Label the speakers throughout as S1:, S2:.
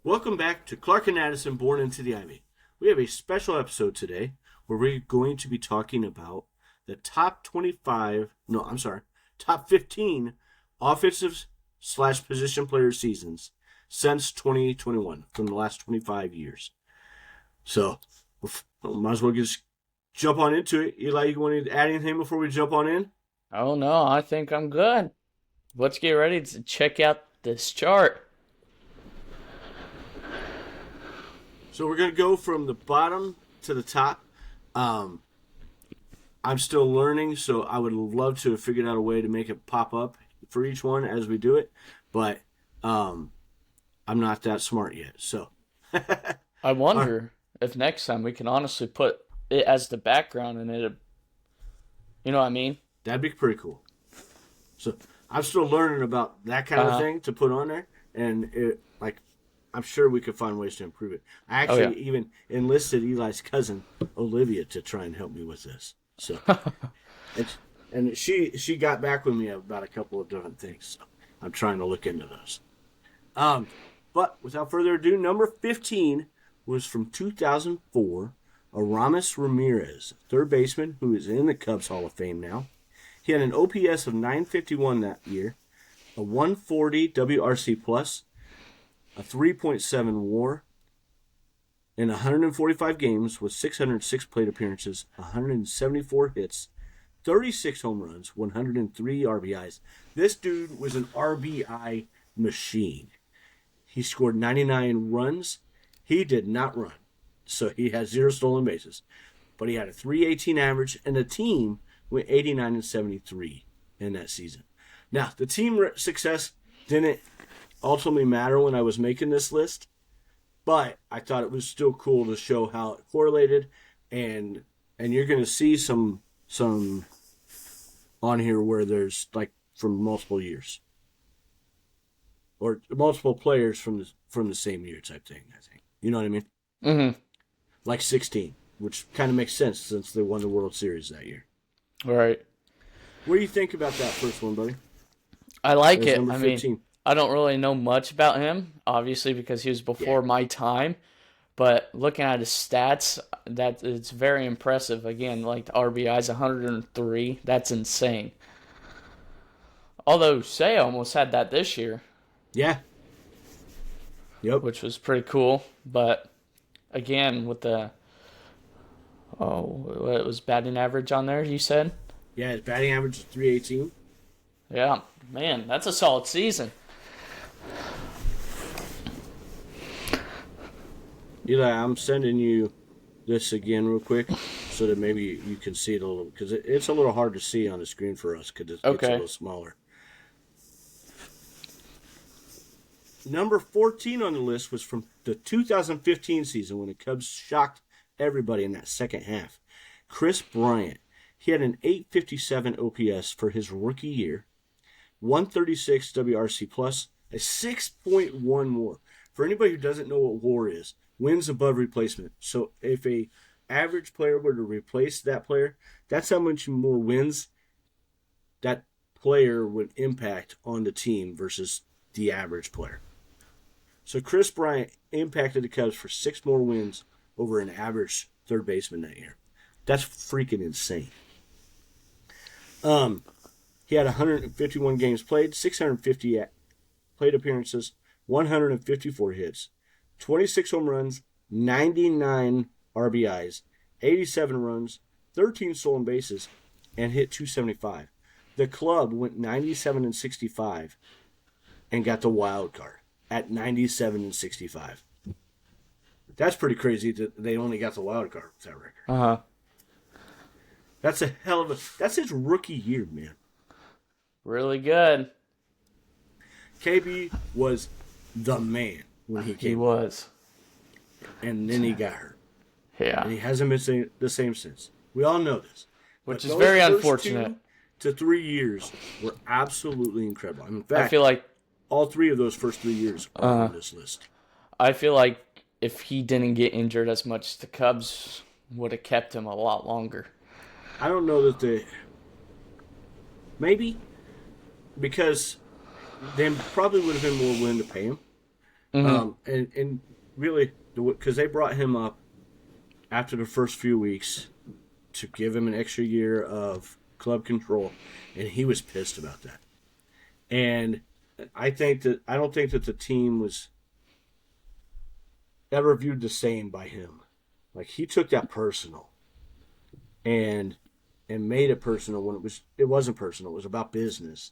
S1: Welcome back to Clark and Addison Born into the Ivy. We have a special episode today where we're going to be talking about the top 15 offensive slash position player seasons since 2021 from the last 25 years. So, might as well just jump on into it. Eli, you want to add anything before we jump on in?
S2: Oh no, I think I'm good. Let's get ready to check out this chart.
S1: So we're going to go from the bottom to the top. I'm still learning, so I would love to have figured out a way to make it pop up for each one as we do it, but I'm not that smart yet. So
S2: I wonder if next time we can honestly put it as the background and it, you know what I mean?
S1: that'd be pretty cool. So I'm still learning about that kind of thing to put on there, and I'm sure we could find ways to improve it. I actually even enlisted Eli's cousin Olivia to try and help me with this. So, and she got back with me about a couple of different things. So I'm trying to look into those. But without further ado, number 15 was from 2004, Aramis Ramirez, third baseman who is in the Cubs Hall of Fame now. He had an OPS of 951 that year, a 140 WRC plus, a 3.7 WAR, in 145 games with 606 plate appearances, 174 hits, 36 home runs, 103 RBIs. This dude was an RBI machine. He scored 99 runs. He did not run, so he had 0 stolen bases. But he had a 318 average, and the team went 89 and 73 in that season. Now, the team success didn't ultimately matter when I was making this list, but I thought it was still cool to show how it correlated, and you're going to see some on here where there's like from multiple years or multiple players from the same year type thing. I think you know what I mean.
S2: Mm-hmm.
S1: Like 16, which kind of makes sense since they won the World Series that year.
S2: All right.
S1: What do you think about that first one, buddy?
S2: I like it.
S1: Number 15.
S2: I don't really know much about him, obviously, because he was before my time. But looking at his stats, that it's very impressive. Again, like the RBI's 103. That's insane. Although Say almost had that this year.
S1: Yeah. Yep.
S2: Which was pretty cool. But again, with the what was batting average on there? You said.
S1: Yeah, his batting average is 318.
S2: Yeah, man, that's a solid season.
S1: Eli, I'm sending you this again real quick so that maybe you can see it a little, because it's a little hard to see on the screen for us because it's a little smaller. Number 14 on the list was from the 2015 season when the Cubs shocked everybody in that second half. Kris Bryant. He had an 857 OPS for his rookie year, 136 WRC plus, a 6.1 WAR. For anybody who doesn't know what WAR is, wins above replacement. So if a average player were to replace that player, that's how much more wins that player would impact on the team versus the average player. So Kris Bryant impacted the Cubs for 6 more wins over an average third baseman that year. That's freaking insane. He had 151 games played, 650 plate appearances, 154 hits, 26 home runs, 99 RBIs, 87 runs, 13 stolen bases, and hit 275. The club went 97 and 65 and got the wild card at 97 and 65. That's pretty crazy that they only got the wild card with that record.
S2: Uh-huh.
S1: That's a hell of a... That's his rookie year, man.
S2: Really good.
S1: KB was the man when he came.
S2: He was.
S1: And then he got hurt.
S2: Yeah.
S1: And he hasn't been the same since. We all know this.
S2: Which is very unfortunate.
S1: 2 to 3 years were absolutely incredible. In fact,
S2: I feel like
S1: all 3 of those first 3 years are on this list.
S2: I feel like if he didn't get injured as much, the Cubs would have kept him a lot longer.
S1: I don't know that they... Maybe. Because they probably would have been more willing to pay him. And really, because they brought him up after the first few weeks to give him an extra year of club control, and he was pissed about that. And I don't think that the team was ever viewed the same by him. Like, he took that personal and made it personal when it wasn't personal. It was about business.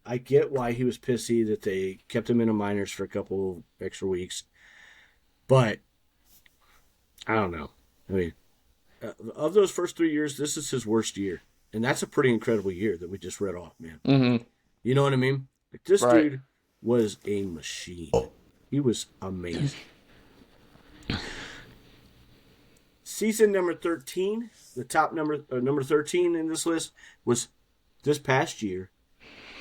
S1: I get why he was pissy that they kept him in the minors for a couple of extra weeks, but I don't know. I mean, of those first 3 years, this is his worst year, and that's a pretty incredible year that we just read off, man.
S2: Mm-hmm.
S1: You know what I mean? Like, this dude was a machine. He was amazing. Season number 13, the top number 13 in this list was this past year.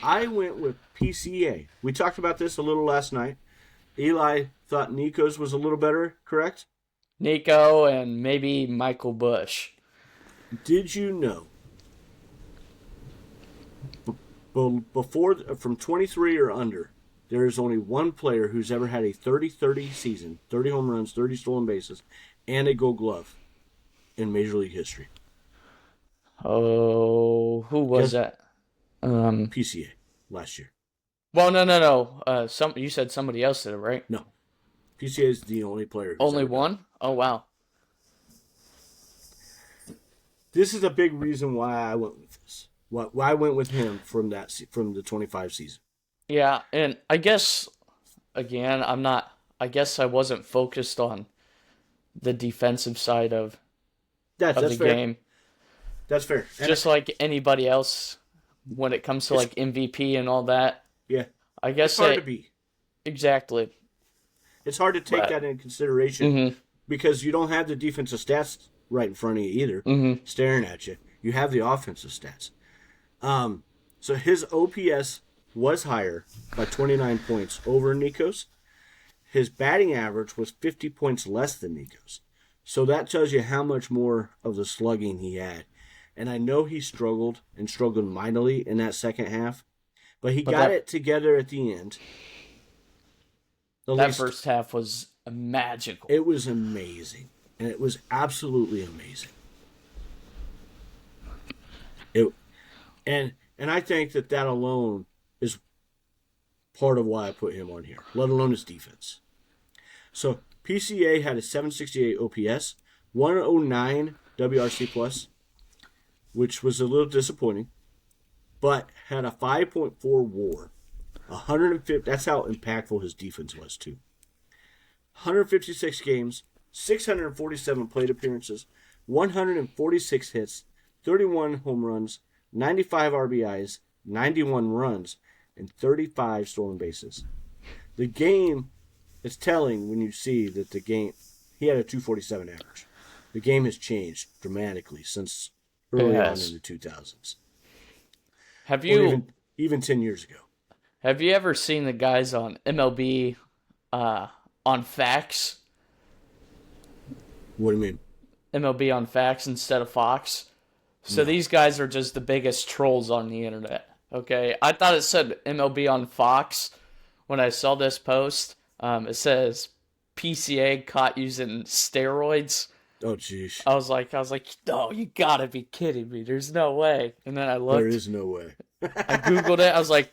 S1: I went with PCA. We talked about this a little last night. Eli thought Nico's was a little better, correct?
S2: Nico and maybe Michael Bush.
S1: Did you know before from 23 or under, there is only one player who's ever had a 30-30 season, 30 home runs, 30 stolen bases, and a Gold Glove in Major League history?
S2: Oh, who was that?
S1: PCA last year.
S2: Well, no. You said somebody else did it, right?
S1: No. PCA is the only player.
S2: Only one? Oh, wow.
S1: This is a big reason why I went with this. Why I went with him from the 25 season.
S2: Yeah, and I guess, again, I guess I wasn't focused on the defensive side of the
S1: fair.
S2: game.
S1: That's fair.
S2: Just like anybody else when it comes to like MVP and all that.
S1: Yeah.
S2: I guess
S1: it's hard to be.
S2: Exactly.
S1: It's hard to take that into consideration because you don't have the defensive stats right in front of you either, staring at you. You have the offensive stats. So his OPS was higher by 29 points over Nico's. His batting average was 50 points less than Nico's. So that tells you how much more of the slugging he had. And I know he struggled mightily in that second half, but he got it together at the end.
S2: That first half was magical.
S1: It was amazing. And it was absolutely amazing. And I think that alone is part of why I put him on here, let alone his defense. So PCA had a 768 OPS, 109 WRC plus, which was a little disappointing, but had a 5.4 WAR. 150. That's how impactful his defense was too. 156 games, 647 plate appearances, 146 hits, 31 home runs, 95 RBIs, 91 runs, and 35 stolen bases. The game is telling when you see that he had a 247 average. The game has changed dramatically since early on in the 2000s.
S2: Have you
S1: even 10 years ago?
S2: Have you ever seen the guys on MLB on Fax?
S1: What do you mean?
S2: MLB on Fax instead of Fox. So these guys are just the biggest trolls on the internet. Okay, I thought it said MLB on Fox when I saw this post. It says PCA caught using steroids.
S1: Oh, jeez.
S2: I was like, no, you gotta be kidding me. There's no way. And then I looked.
S1: There is no way.
S2: I Googled it. I was like,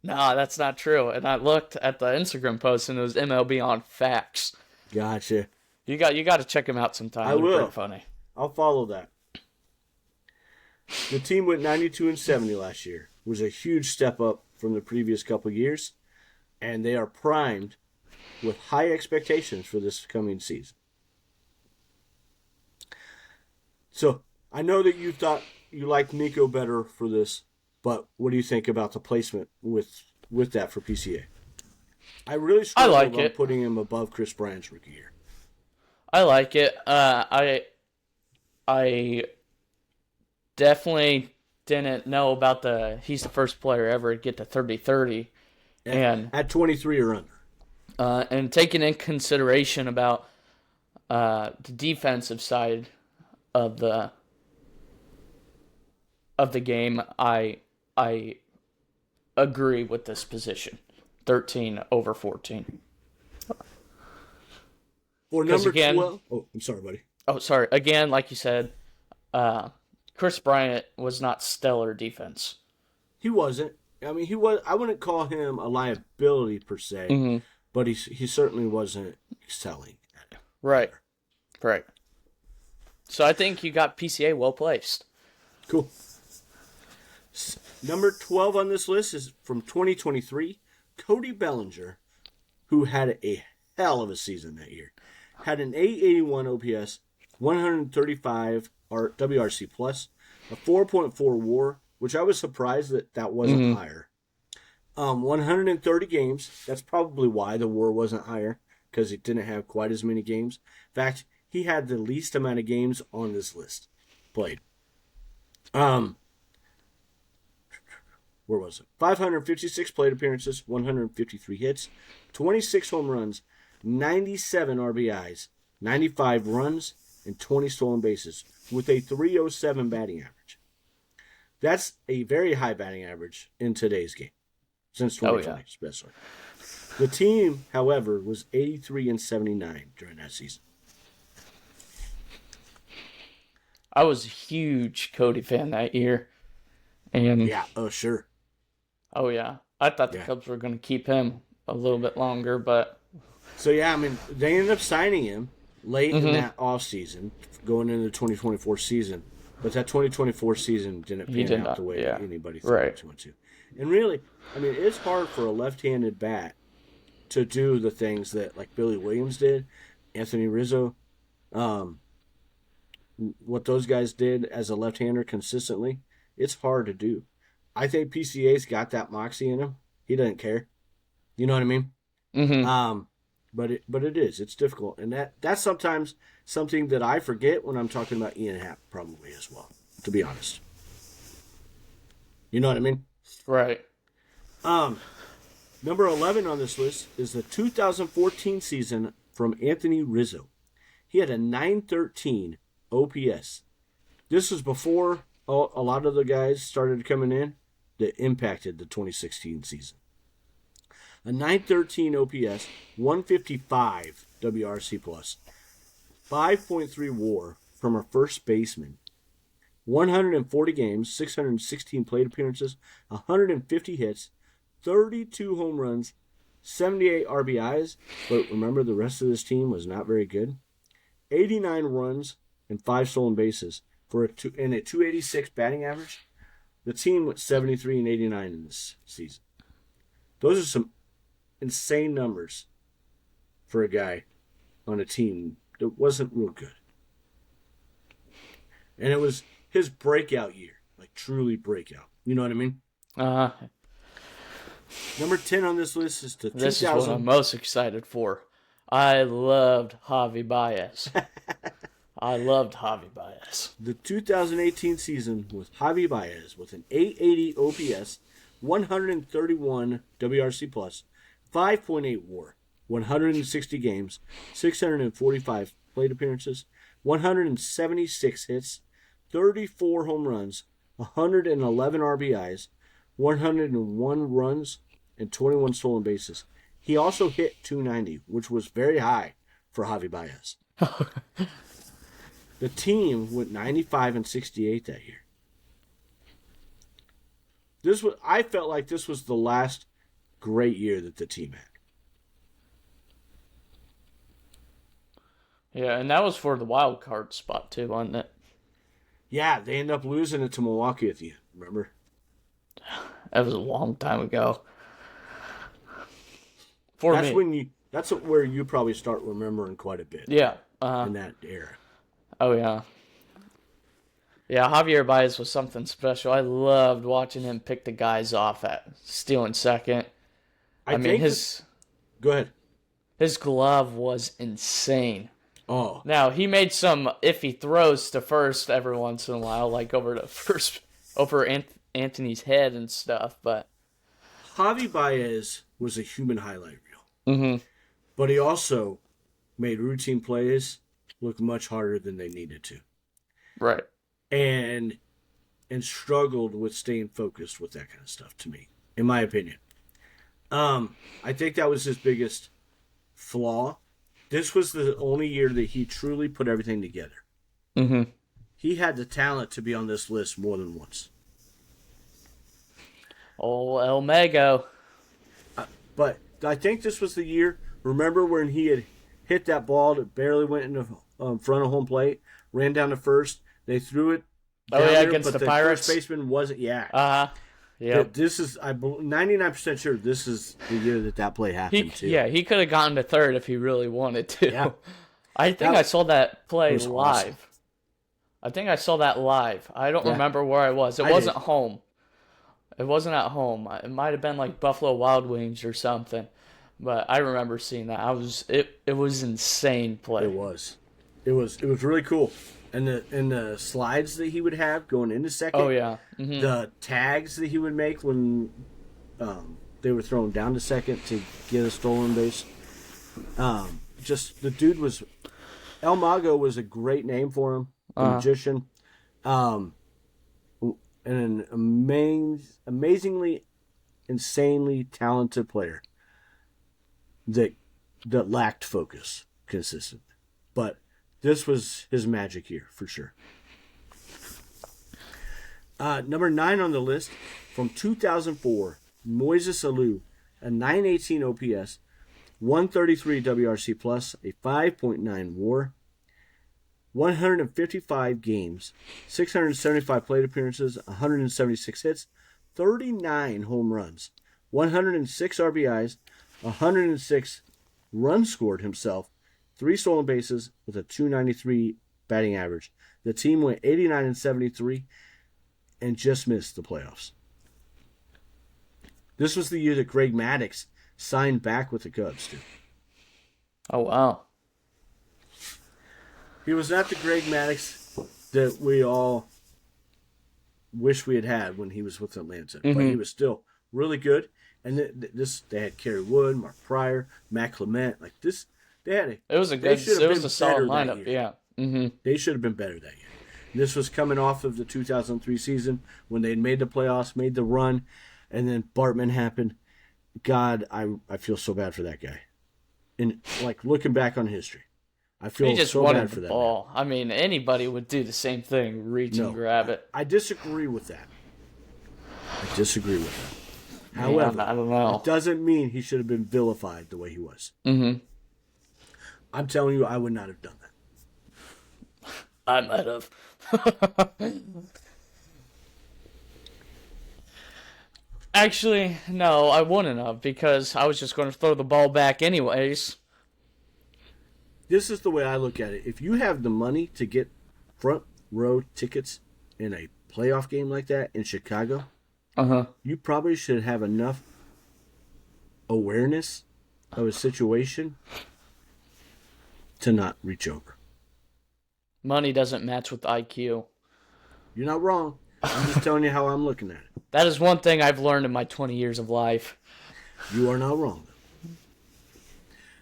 S2: nah, that's not true. And I looked at the Instagram post, and it was MLB on Fax.
S1: Gotcha.
S2: You got to check him out sometime.
S1: I will.
S2: Pretty funny.
S1: I'll follow that. The team went 92-70 last year. It was a huge step up from the previous couple years, and they are primed with high expectations for this coming season. So I know that you thought you liked Nico better for this, but what do you think about the placement with that for PCA? I really struggled on putting him above Chris Bryant's rookie year.
S2: I like it. I definitely didn't know about he's the first player ever to get to 30-30. And
S1: at 23 or under.
S2: And taking in consideration about the defensive side of the game, I agree with this position. 13 over 14.
S1: For number 12. Oh, I'm sorry, buddy.
S2: Oh, sorry. Again, like you said, Chris Bryant was not stellar defense.
S1: He wasn't. I mean, he was. I wouldn't call him a liability per se, but he certainly wasn't excelling.
S2: Right. Right. So I think you got PCA well placed.
S1: Cool. Number 12 on this list is from 2023, Cody Bellinger, who had a hell of a season that year. Had an 881 OPS, 135 WRC plus, a 4.4 WAR, which I was surprised that wasn't higher. 130 games. That's probably why the WAR wasn't higher, because he didn't have quite as many games. In fact, he had the least amount of games on this list played. Where was it? 556 plate appearances, 153 hits, 26 home runs, 97 RBIs, 95 runs, and 20 stolen bases, with a 307 batting average. That's a very high batting average in today's game, since 2020 especially. The team, however, was 83-79 during that season.
S2: I was a huge Cody fan that year. And
S1: yeah, oh sure.
S2: Oh yeah. I thought the Cubs were going to keep him a little bit longer, but
S1: so yeah, I mean, they ended up signing him late in that offseason, going into the 2024 season. But that 2024 season didn't pan out the way anybody thought it was going to. And really, I mean, it's hard for a left-handed bat to do the things that like Billy Williams did, Anthony Rizzo, what those guys did as a left-hander consistently. It's hard to do. I think PCA's got that moxie in him. He doesn't care. You know what I mean?
S2: Mm-hmm.
S1: But it is. It's difficult. And that's sometimes something that I forget when I'm talking about Ian Happ probably as well, to be honest. You know what I mean?
S2: Right.
S1: Number 11 on this list is the 2014 season from Anthony Rizzo. He had a 913 OPS. This was before a lot of the guys started coming in that impacted the 2016 season. A 913 OPS, 155 WRC plus, 5.3 WAR from our first baseman, 140 games, 616 plate appearances, 150 hits, 32 home runs, 78 RBIs, but remember the rest of this team was not very good. 89 runs and 5 stolen bases for a 286 batting average. The team went 73-89 in this season. Those are some insane numbers for a guy on a team that wasn't real good. And it was his breakout year, like truly breakout. You know what I mean? Number 10 on this list is the 2000.
S2: This is what I'm most excited for. I loved Javi Baez. I loved Javi Baez.
S1: The 2018 season with Javi Baez with an 880 OPS, 131 WRC plus, 5.8 WAR, 160 games, 645 plate appearances, 176 hits, 34 home runs, 111 RBIs, 101 runs, and 21 stolen bases. He also hit 290, which was very high for Javi Baez. The team went 95-68 that year. I felt like this was the last great year that the team had.
S2: Yeah, and that was for the wild card spot too, wasn't it?
S1: Yeah, they ended up losing it to Milwaukee at the end, remember?
S2: That was a long time ago.
S1: That's where you probably start remembering quite a bit.
S2: Yeah.
S1: In that era.
S2: Oh, yeah. Yeah, Javier Baez was something special. I loved watching him pick the guys off at stealing second. I mean,
S1: Go ahead.
S2: His glove was insane.
S1: Oh.
S2: Now, he made some iffy throws to first every once in a while, like over Anthony's head and stuff, but
S1: Javi Baez was a human highlight reel.
S2: Mm-hmm.
S1: But he also made routine plays look much harder than they needed to.
S2: Right.
S1: And struggled with staying focused with that kind of stuff, to me, in my opinion. I think that was his biggest flaw This was the only year that he truly put everything together.
S2: Mm-hmm.
S1: He had the talent to be on this list more than once.
S2: Oh, El Mago.
S1: But I think this was the year. Remember when he had hit that ball that barely went in the front of home plate, ran down to first. They threw it.
S2: Oh yeah,
S1: there,
S2: against
S1: but
S2: the Pirates.
S1: First baseman wasn't. Yeah.
S2: Yeah.
S1: This is, I'm 99% sure this is the year that play happened too.
S2: Yeah, he could have gotten to third if he really wanted to.
S1: Yeah.
S2: I think I saw that play live.
S1: Awesome.
S2: I think I saw that live. I don't remember where I was. It wasn't home. It wasn't at home. It might have been like Buffalo Wild Wings or something. But I remember seeing that. It was insane play.
S1: It was really cool. And the slides that he would have going into second.
S2: Oh yeah. Mm-hmm.
S1: The tags that he would make when they were thrown down to second to get a stolen base. Just the dude was El Mago was a great name for him. A magician. And an amazingly, insanely talented player that lacked focus consistently. But this was his magic year for sure. Number 9 on the list from 2004, Moises Alou, a 918 OPS, 133 WRC plus, a 5.9 WAR, 155 games, 675 plate appearances, 176 hits, 39 home runs, 106 RBIs, 106 runs scored himself, 3 stolen bases with a 293 batting average. The team went 89-73 and just missed the playoffs. This was the year that Greg Maddux signed back with the Cubs, too.
S2: Oh, wow.
S1: He was not the Greg Maddux that we all wish we had when he was with Atlanta. Mm-hmm. But he was still really good. And they had Kerry Wood, Mark Pryor, Matt Clement. Like this, it was a
S2: solid lineup. Yeah. Mm-hmm.
S1: They should have been better that year. And this was coming off of the 2003 season when they had made the playoffs, made the run, and then Bartman happened. God, I feel so bad for that guy. And like looking back on history, I feel so bad for that ball.
S2: I mean, anybody would do the same thing, reach and grab it.
S1: I disagree with that. However,
S2: I don't know.
S1: It doesn't mean he should have been vilified the way he was.
S2: Mm-hmm.
S1: I'm telling you, I would not have done that.
S2: I might have. Actually, no, I wouldn't have because I was just going to throw the ball back anyways.
S1: This is the way I look at it. If you have the money to get front row tickets in a playoff game like that in Chicago, you probably should have enough awareness of a situation to not reach over.
S2: Money doesn't match with IQ.
S1: You're not wrong. I'm just telling you how I'm looking at it.
S2: That is one thing I've learned in my 20 years of life.
S1: You are not wrong.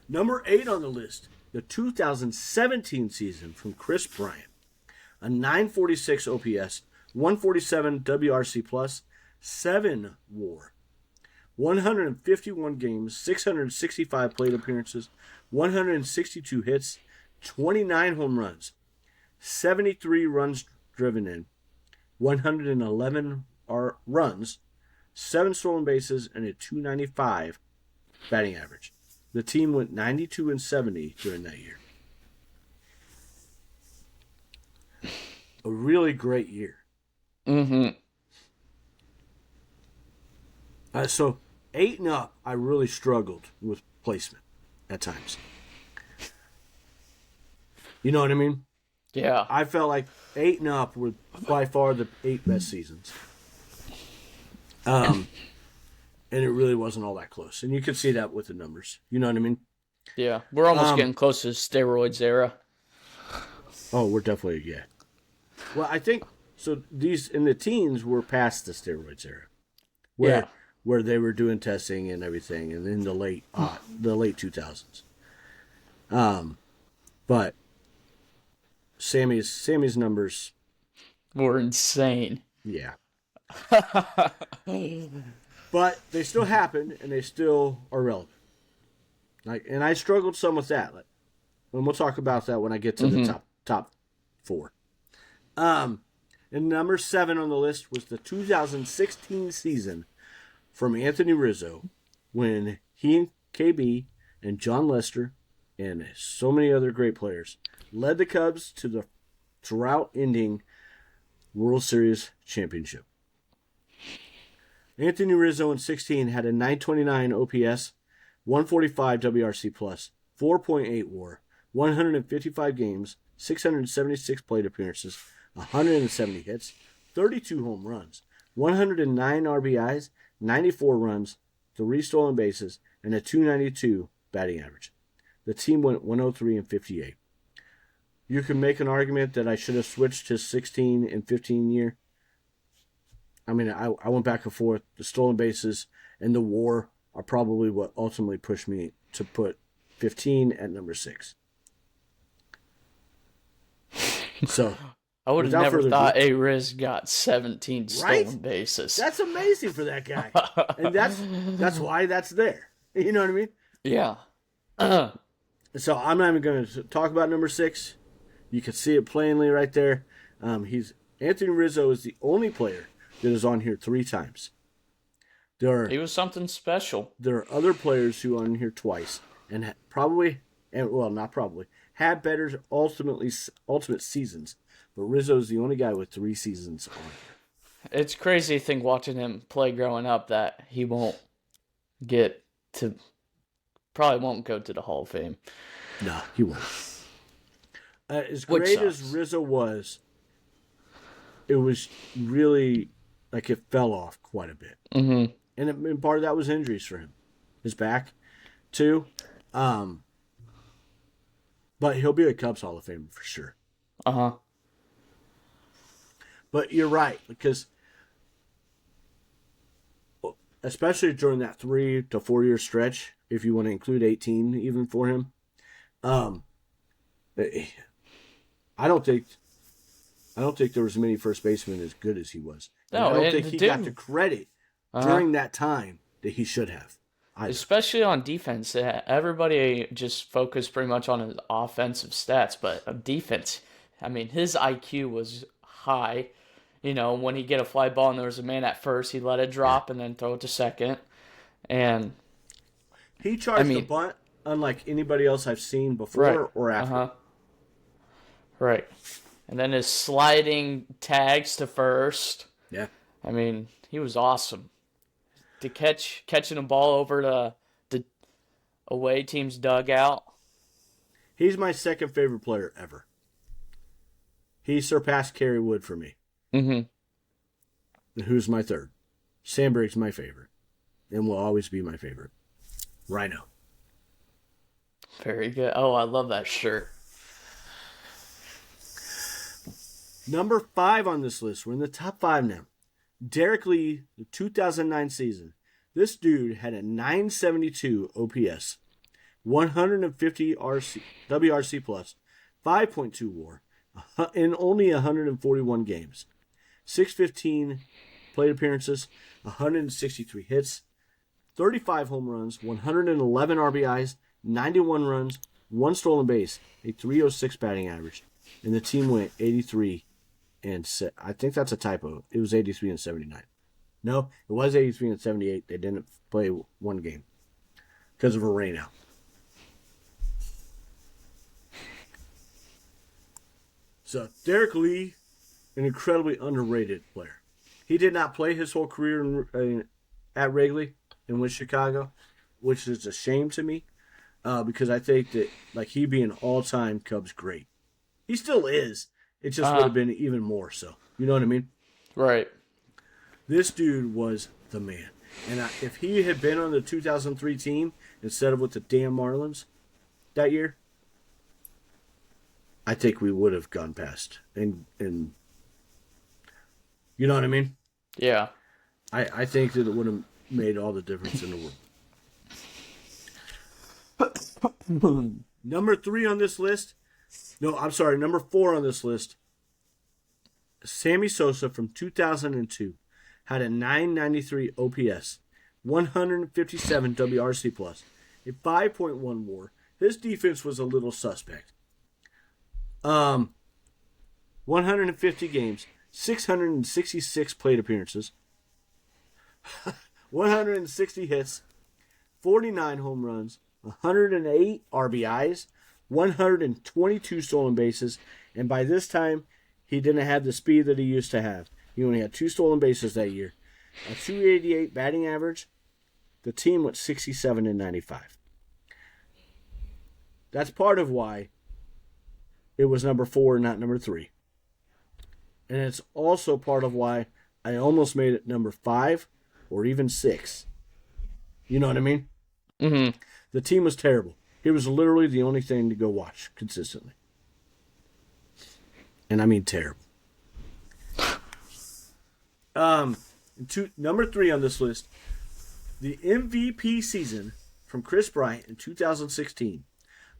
S1: Number 8 on the list, the 2017 season from Chris Bryant. A 946 OPS, 147 WRC plus, 7 WAR. 151 games, 665 plate appearances, 162 hits, 29 home runs, 73 runs driven in, 111 runs, 7 stolen bases, and a 295 batting average. The team went 92-70 during that year. A really great year.
S2: Mm-hmm.
S1: So 8 and up, I really struggled with placement at times. You know what I mean?
S2: Yeah.
S1: I felt like 8 and up were by far the 8 best seasons. And it really wasn't all that close. And you could see that with the numbers. You know what I mean?
S2: Yeah. We're almost getting close to steroids era.
S1: Oh, we're definitely, yeah. Well, I think, so these, in the teens, we're past the steroids era. Where they were doing testing and everything, and in the late 2000s. But Sammy's numbers
S2: were insane.
S1: Yeah. But they still happen, and they still are relevant. And I struggled some with that. Like, and we'll talk about that when I get to the top 4. And number 7 on the list was the 2016 season from Anthony Rizzo, when he and KB and John Lester and so many other great players led the Cubs to the drought-ending World Series championship. Anthony Rizzo in 16 had a 929 OPS, 145 WRC+, 4.8 WAR, 155 games, 676 plate appearances, 170 hits, 32 home runs, 109 RBIs, 94 runs, 3 stolen bases, and a 292 batting average. The team went 103-58. You can make an argument that I should have switched to 16 and 15 year. I mean, I went back and forth. The stolen bases and the WAR are probably what ultimately pushed me to put 15 at number 6. So
S2: I would have never thought A-Riz got 17 stolen bases.
S1: That's amazing for that guy. And that's why that's there. You know what I mean?
S2: Yeah.
S1: So I'm not even going to talk about number 6. You can see it plainly right there. Anthony Rizzo is the only player that is on here 3 times.
S2: He was something special.
S1: There are other players who are on here twice and had better ultimate seasons. But Rizzo is the only guy with 3 seasons on here.
S2: It's crazy to think, watching him play growing up, that he won't probably won't go to the Hall of Fame.
S1: No, he won't. As great as Rizzo was, it was really like it fell off quite a bit.
S2: Mm-hmm.
S1: And part of that was injuries for him. His back, too. But he'll be a Cubs Hall of Famer for sure.
S2: Uh-huh.
S1: But you're right, because especially during that 3 to 4 year stretch, if you want to include 18 even for him, I don't think there was many first basemen as good as he was.
S2: No,
S1: I don't think he got the credit during that time that he should have. Either.
S2: Especially on defense. Everybody just focused pretty much on his offensive stats, but defense, I mean, his IQ was high. You know, when he'd get a fly ball and there was a man at first, he'd let it drop and then throw it to second. And
S1: he charged the bunt unlike anybody else I've seen before or after.
S2: Uh-huh. Right. And then his sliding tags to first.
S1: Yeah.
S2: I mean, he was awesome. To catching a ball over the away team's dugout.
S1: He's my second favorite player ever. He surpassed Kerry Wood for me.
S2: Mm-hmm.
S1: Who's my third? Sandberg's my favorite. And will always be my favorite. Rhino.
S2: Very good. Oh, I love that shirt.
S1: Number 5 on this list. We're in the top 5 now. Derek Lee, the 2009 season. This dude had a 972 OPS, 150 WRC+, 5.2 WAR, in only 141 games. 615 plate appearances, 163 hits, 35 home runs, 111 RBIs, 91 runs, 1 stolen base, a 306 batting average. And the team went 83 and I think that's a typo. It was 83 and 79. No, it was 83 and 78. They didn't play one game because of a rainout. So Derek Lee, an incredibly underrated player. He did not play his whole career at Wrigley and with Chicago, which is a shame to me because I think that he'd be an all-time Cubs great. He still is. It just would have been even more so. You know what I mean?
S2: Right.
S1: This dude was the man. And if he had been on the 2003 team instead of with the damn Marlins that year, I think we would have gone past. And you know what I mean?
S2: Yeah.
S1: I think that it would have made all the difference in the world. Number 3 on this list. No, I'm sorry. Number 4 on this list. Sammy Sosa from 2002 had a 993 OPS, 157 WRC+, a 5.1 WAR. his defense was a little suspect. 150 games, 666 plate appearances, 160 hits, 49 home runs, 108 RBIs, 122 stolen bases, and by this time, he didn't have the speed that he used to have. He only had 2 stolen bases that year. A 288 batting average. The team went 67-95. That's part of why it was number 4, not number 3. And it's also part of why I almost made it number 5 or even 6. You know what I mean?
S2: Mm-hmm.
S1: The team was terrible. It was literally the only thing to go watch consistently. And I mean terrible. Number 3 on this list, the MVP season from Kris Bryant in 2016.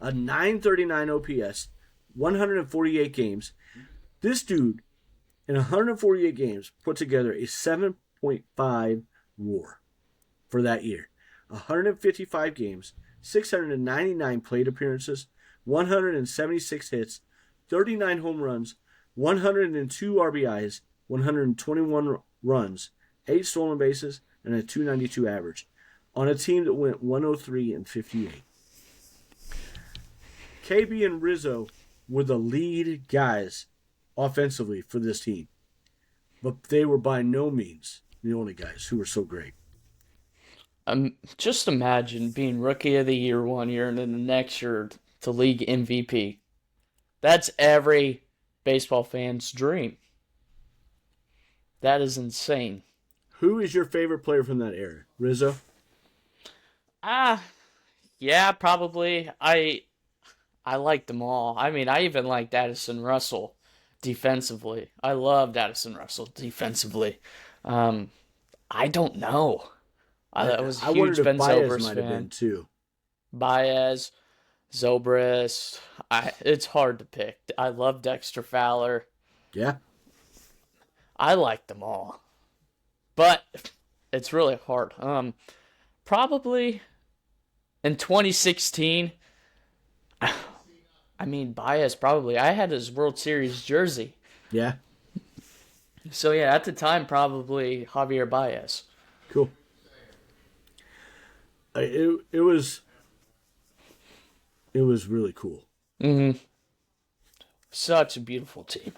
S1: A 939 OPS, 148 games. This dude, in 148 games, put together a 7.5 WAR for that year. 155 games, 699 plate appearances, 176 hits, 39 home runs, 102 RBIs, 121 runs, 8 stolen bases, and a 292 average on a team that went 103-58. KB and Rizzo were the lead guys offensively for this team, but they were by no means the only guys who were so great.
S2: Just imagine being Rookie of the Year one year and then the next year to League MVP. That's every baseball fan's dream. That is insane.
S1: Who is your favorite player from that era? Rizzo?
S2: Yeah, probably. I liked them all. I mean, I even liked Addison Russell defensively. I loved Addison Russell defensively. I don't know. I was a huge Ben Zobrist fan. Have been
S1: too.
S2: Baez, Zobrist. It's hard to pick. I love Dexter Fowler.
S1: Yeah.
S2: I like them all. But it's really hard. Probably in 2016, I mean, Baez probably. I had his World Series jersey.
S1: Yeah.
S2: So, yeah, at the time, probably Javier Baez.
S1: Cool. It was really cool.
S2: Mm-hmm. Such a beautiful team.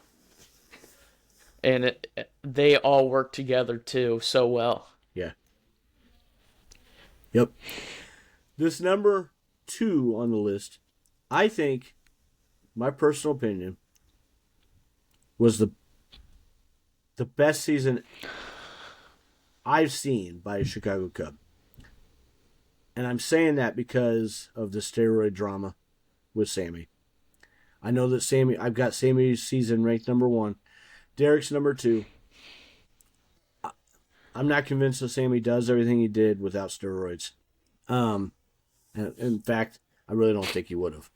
S2: And they all work together, too, so well.
S1: Yeah. Yep. This number 2 on the list, I think, my personal opinion, was the best season I've seen by a Chicago Cub. And I'm saying that because of the steroid drama with Sammy. I know that I've got Sammy's season ranked number 1. Derek's number 2. I'm not convinced that Sammy does everything he did without steroids. In fact, I really don't think he would have.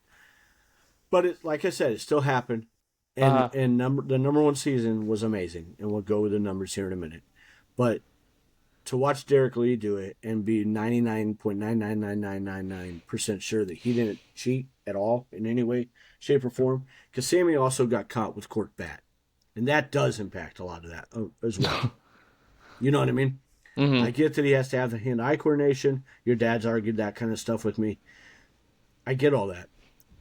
S1: But like I said, it still happened. And the number 1 season was amazing. And we'll go with the numbers here in a minute. But to watch Derek Lee do it and be 99.999999% sure that he didn't cheat at all in any way, shape, or form, because Sammy also got caught with corked bat. And that does impact a lot of that as well. You know what I mean?
S2: Mm-hmm.
S1: I get that he has to have the hand-eye coordination. Your dad's argued that kind of stuff with me. I get all that.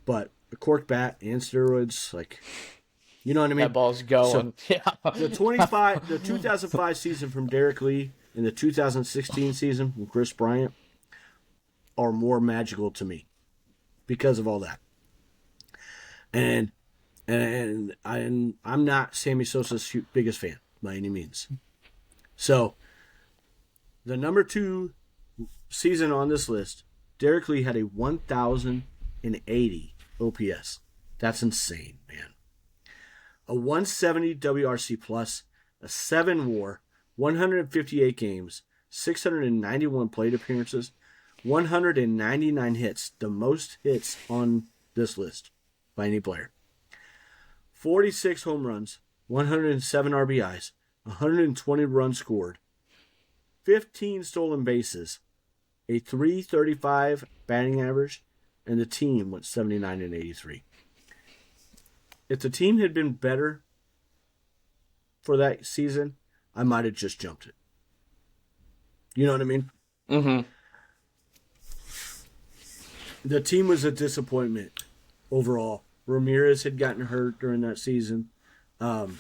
S1: But a corked bat and steroids, like, you know what I mean?
S2: That ball's going.
S1: So, yeah. The 2005 season from Derek Lee and the 2016 season from Kris Bryant are more magical to me because of all that. And I'm not Sammy Sosa's biggest fan by any means. So, the number 2 season on this list, Derek Lee had a 1,080 OPS. That's insane, man. A 170 WRC plus, a 7 WAR, 158 games, 691 plate appearances, 199 hits, the most hits on this list by any player. 46 home runs, 107 RBIs, 120 runs scored, 15 stolen bases, a .335 batting average, and the team went 79-83. If the team had been better for that season, I might have just jumped it. You know what I mean?
S2: Mm-hmm.
S1: The team was a disappointment overall. Ramirez had gotten hurt during that season, and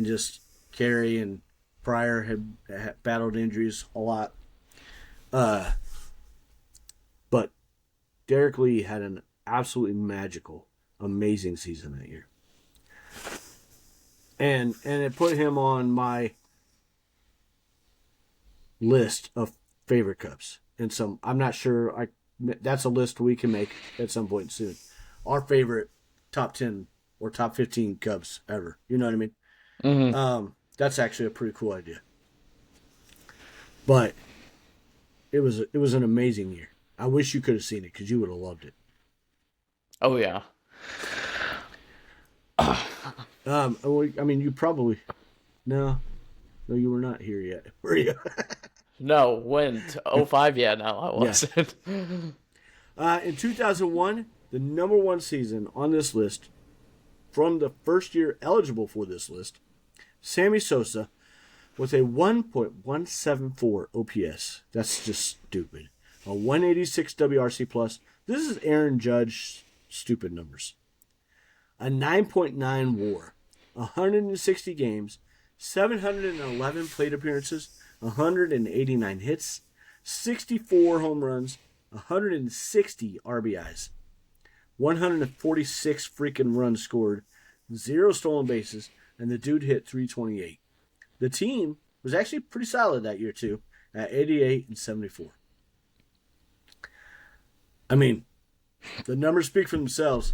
S1: just Carey and Pryor had battled injuries a lot. But Derek Lee had an absolutely magical, amazing season that year. And it put him on my list of favorite Cubs. And I'm not sure, that's a list we can make at some point soon. Our favorite top 10 or top 15 Cubs ever. You know what I mean?
S2: Mm-hmm.
S1: That's actually a pretty cool idea. But it was an amazing year. I wish you could have seen it because you would have loved it.
S2: Oh, yeah.
S1: I mean, you probably... No, you were not here yet, were you?
S2: No, when? 05? Yeah, no, I wasn't.
S1: In 2001, the number one season on this list, from the first year eligible for this list, Sammy Sosa with a 1.174 OPS. That's just stupid. A 186 WRC plus. This is Aaron Judge stupid numbers. A 9.9 WAR. 160 games. 711 plate appearances. 189 hits. 64 home runs. 160 RBIs. 146 freaking runs scored. 0 stolen bases. And the dude hit 328. The team was actually pretty solid that year, too, at 88 and 74. I mean, the numbers speak for themselves.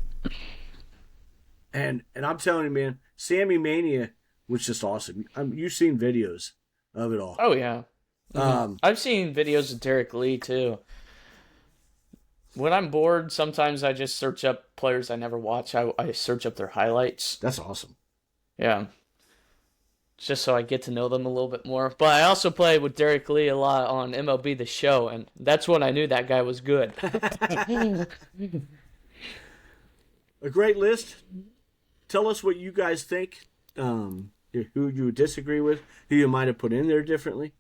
S1: And I'm telling you, man, Sammy Mania was just awesome. You've seen videos of it all.
S2: Oh, yeah. I've seen videos of Derek Lee, too. When I'm bored, sometimes I just search up players I never watch. I search up their highlights.
S1: That's awesome.
S2: Yeah. Just so I get to know them a little bit more. But I also play with Derek Lee a lot on MLB The Show, and that's when I knew that guy was good.
S1: A great list. Tell us what you guys think, who you disagree with, who you might have put in there differently.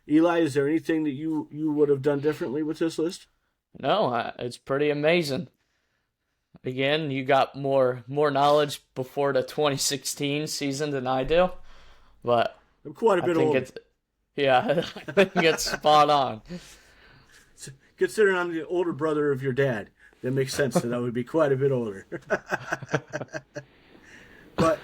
S1: Eli, is there anything that you would have done differently with this list?
S2: No, it's pretty amazing. Again, you got more knowledge before the 2016 season than I do, but
S1: I'm quite a bit older.
S2: Yeah, I think it's spot on.
S1: Considering I'm the older brother of your dad, that makes sense that I would be quite a bit older. But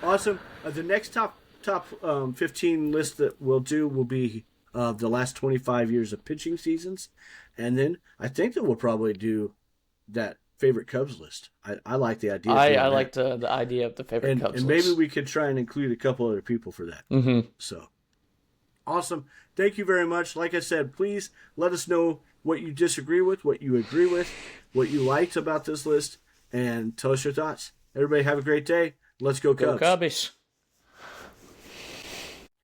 S1: awesome. The next top 15 list that we'll do will be the last 25 years of pitching seasons, and then I think that we'll probably do that favorite Cubs list. I like the idea.
S2: I like the idea of the favorite Cubs
S1: and
S2: list.
S1: Maybe we could try and include a couple other people for that.
S2: Mm-hmm.
S1: So awesome. Thank you very much. Like I said, please let us know what you disagree with, what you agree with, what you liked about this list, and tell us your thoughts. Everybody have a great day. Let's go Cubs.
S2: Go Cubbies.